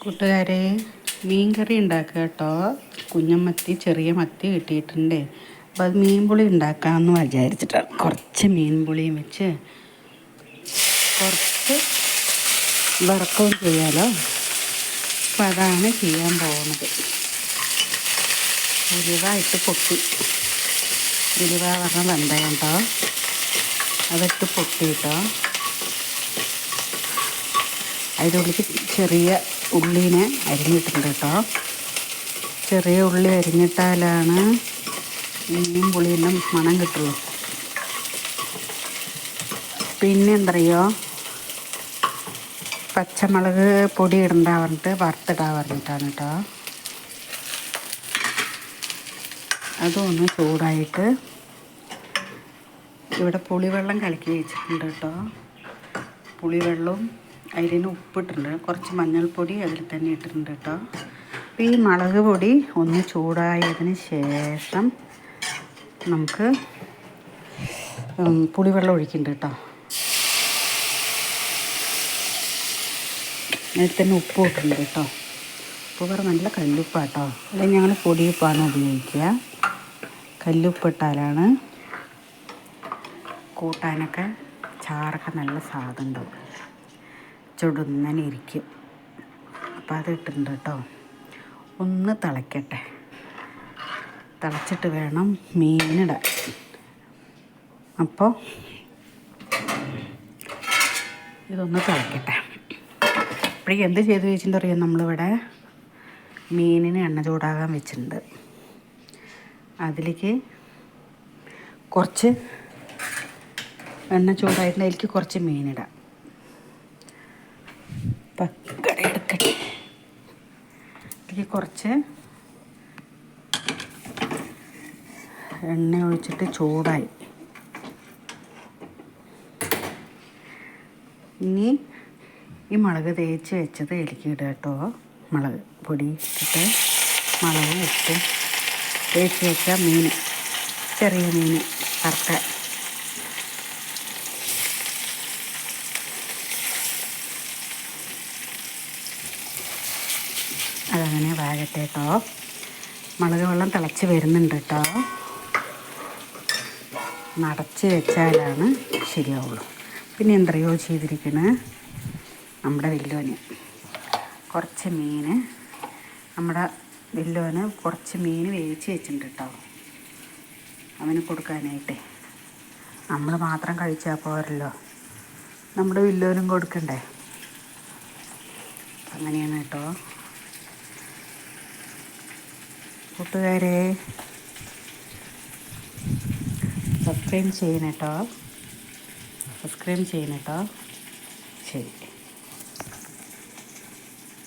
കൂട്ടുകാരെ, മീൻ കറി ഉണ്ടാക്കുക കേട്ടോ. കുഞ്ഞമത്തി, ചെറിയ മത്തി കിട്ടിയിട്ടുണ്ട്. അപ്പോൾ അത് മീൻ പുളി ഉണ്ടാക്കാമെന്ന് വിചാരിച്ചിട്ടാണ്. കുറച്ച് മീൻ പുളിയും വെച്ച് കുറച്ച് വറക്കവും ചെയ്യാമല്ലോ. അപ്പോൾ അതാണ് ചെയ്യാൻ പോകുന്നത്. ഉലുവ ഇട്ട് പൊട്ടി, ഉലുവ പറഞ്ഞ വെന്തയം കേട്ടോ, അതിട്ട് പൊട്ടിയിട്ടോ. അതിൻ്റെ ഉള്ളിൽ ചെറിയ ഉള്ളീനെ അരിഞ്ഞിട്ടുണ്ട് കേട്ടോ. ചെറിയ ഉള്ളി അരിഞ്ഞിട്ടാലാണ് മീൻ പുളീൻ്റെ മണം കിട്ടുള്ളൂ. പിന്നെ എന്തറിയോ, പച്ചമുളക് പൊടി ഇടണ്ടാ പറഞ്ഞിട്ട് വറുത്തിടാൻ പറഞ്ഞിട്ടാണ് കേട്ടോ. അതൊന്ന് ചൂടായിട്ട് ഇവിടെ പുളിവെള്ളം കലക്കി വെച്ചിട്ടുണ്ട് കേട്ടോ. പുളിവെള്ളവും അതിന് ഉപ്പിട്ടിട്ടുണ്ട്, കുറച്ച് മഞ്ഞൾപ്പൊടി അതിൽ തന്നെ ഇട്ടിട്ടുണ്ട് കേട്ടോ. അപ്പോൾ ഈ മുളക് പൊടി ഒന്ന് ചൂടായതിന് ശേഷം നമുക്ക് പുളിവെള്ളം ഒഴിക്കുന്നുണ്ട് കേട്ടോ. അതിൽ തന്നെ ഉപ്പ് ഇട്ടിട്ടുണ്ട് കേട്ടോ. ഉപ്പ് പറഞ്ഞാൽ നല്ല കല്ലുപ്പാട്ടോ, അല്ലെങ്കിൽ ഞങ്ങൾ പൊടിയുപ്പാണ് ഉപയോഗിക്കുക. കല്ലുപ്പിട്ടാലാണ് കൂട്ടാനൊക്കെ ചാറൊക്കെ നല്ല സ്വാദം ഉണ്ടാവും, ചുടുന്നനെ ഇരിക്കും. അപ്പോൾ അത് ഇട്ടിട്ടുണ്ട് കേട്ടോ. ഒന്ന് തിളയ്ക്കട്ടെ, തിളച്ചിട്ട് വേണം മീനിടാൻ. അപ്പോൾ ഇതൊന്ന് തിളയ്ക്കട്ടെ. അപ്പോഴേക്ക് എന്ത് ചെയ്ത് വെച്ചിട്ട് അറിയാം, നമ്മളിവിടെ മീനിന് എണ്ണ ചൂടാകാൻ വെച്ചിട്ടുണ്ട്. അതിലേക്ക് കുറച്ച് എണ്ണ ചൂടായിട്ട് അതിലേക്ക് കുറച്ച് മീനിടാം. പക്കട എടുക്കട്ടെ. ഇതിലേക്ക് കുറച്ച് എണ്ണ ഒഴിച്ചിട്ട് ചൂടായി. ഇനി ഈ മുളക് തേച്ച് വെച്ചത് ഇതിലേക്ക് ഇടുക കേട്ടോ. മുളക് പൊടി ഇട്ടിട്ട് മുളകും ഉപ്പും തേച്ച് വെച്ച മീൻ, ചെറിയ മീൻ വറുത്ത അതങ്ങനെ വാഴട്ടെ കേട്ടോ. മുളക് വെള്ളം തിളച്ച് വരുന്നുണ്ട് കേട്ടോ. നടച്ച് വെച്ചാലാണ് ശരിയാവുള്ളൂ. പിന്നെ എന്തറിയോ ചെയ്തിരിക്കണേ, നമ്മുടെ വില്ലോന് കുറച്ച് മീൻ, നമ്മുടെ വില്ലോന് കുറച്ച് മീൻ വേവിച്ച് വെച്ചിട്ടുണ്ട് കേട്ടോ, അവന് കൊടുക്കാനായിട്ട്. നമ്മൾ മാത്രം കഴിച്ചാൽ പോരല്ലോ, നമ്മുടെ വില്ലോനും കൊടുക്കണ്ടേ. അങ്ങനെയാണ് കേട്ടോ. കൂട്ടുകാരെ, സബ്സ്ക്രൈബ് ചെയ്യണം കേട്ടോ, സബ്സ്ക്രൈബ് ചെയ്യണം കേട്ടോ. ശരി.